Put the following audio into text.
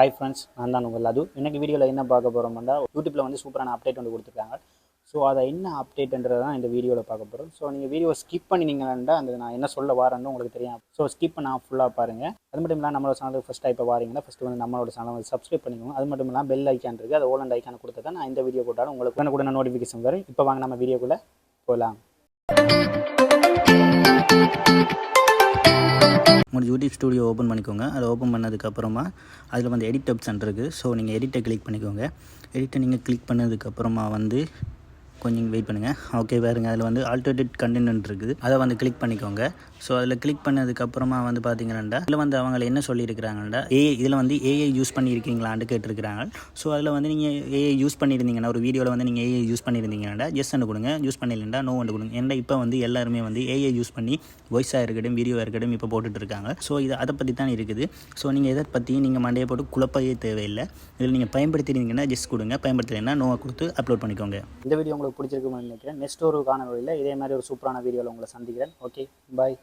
Hi friends, நான் தான் உங்கள் அது. இன்றைக்கி வீடியோவில் என்ன பார்க்க போகிறோம்னா, யூடியூப்பில் வந்து சூப்பரான அப்டேட் வந்து கொடுத்துருக்காங்க. ஸோ அதை என்ன அப்டேட்ன்றது தான் இந்த வீடியோவில் பார்க்க போகிறோம். ஸோ நீங்கள் வீடியோ ஸ்கிப் பண்ணினீங்கன்னா அந்த நான் என்ன சொல்ல வரேன்னு உங்களுக்கு தெரியும். ஸோ ஸ்கிப் பண்ணால் ஃபுல்லாக பாருங்கள். அது மட்டும் இல்லாமல் நம்மளோட சேனலுக்கு ஃபஸ்ட் இப்போ வாரீங்கன்னா ஃபஸ்ட்டு வந்து நம்மளோட சேனல் வந்து சப்ஸ்கிரைப் பண்ணிக்கோங்க. அது மட்டும் இல்லாமல் பெல் ஐக்கான் இருக்குது, அது ஓல் அண்ட் ஐக்கான் கொடுத்தா நான் இந்த வீடியோ போட்டாலும் உங்களுக்கு கூட நோட்டிஃபிகேஷன் வரும். இப்போ வாங்க நம்ம வீடியோக்குள்ளே போகலாம். உங்கள் யூடியூப் ஸ்டூடியோ ஓப்பன் பண்ணிக்கோங்க. அதை ஓப்பன் பண்ணதுக்கப்புறமா அதில் வந்து எடிட் ஆப்ஷன் இருக்குது. ஸோ நீங்கள் எடிட்டை கிளிக் பண்ணிக்கோங்க. எடிட்டை நீங்கள் கிளிக் பண்ணதுக்கப்புறமா வந்து கொஞ்சம் வெயிட் பண்ணுங்கள். ஓகே பாருங்க, அதில் வந்து ஆல்டர்னேட் கண்டென்ட் இருக்குது, அதை வந்து கிளிக் பண்ணிக்கோங்க. ஸோ அதில் கிளிக் பண்ணதுக்கப்புறமா வந்து பார்த்தீங்கன்னா இதில் வந்து அவங்க என்ன சொல்லியிருக்கிறாங்கன்னா இதில் வந்து ஏஐ யூஸ் பண்ணியிருக்கீங்களான்னு கேட்டிருக்கிறாங்க. ஸோ அதில் வந்து நீங்கள் ஏஐ யூஸ் பண்ணியிருந்தீங்கன்னா ஒரு வீடியோவில் வந்து நீங்கள் ஏஐ யூஸ் பண்ணியிருந்தீங்கன்னா எஸ் ஒன்று கொடுங்க, யூஸ் பண்ணிடலண்டா நோ ஒன்று கொடுங்க. ஏன்னா இப்போ வந்து எல்லாருமே வந்து ஏஐ யூஸ் பண்ணி வாய்ஸாக இருக்கட்டும் வீடியோவாக இருக்கட்டும் இப்போ போட்டுட்டு இருக்காங்க. ஸோ இது அதை பற்றி தான் இருக்குது. ஸோ நீங்கள் எதை பற்றி நீங்கள் மண்டையை போட்டு குழப்பவே தேவையில்லை. இதில் நீங்கள் பயன்படுத்தியிருந்தீங்கன்னா ஜஸ்ட் கொடுங்க, பயன்படுத்தலைன்னா நோவை கொடுத்து அப்லோட் பண்ணிக்கோங்க. இந்த வீடியோ உங்களுக்கு பிடிச்சிருக்குன்னு நினைக்கிறேன். நெக்ஸ்ட் ஒரு காணொலியில் இதே மாதிரி ஒரு சூப்பரான வீடியோவில் உங்களை சந்திக்கிறேன். ஓகே, பாய்.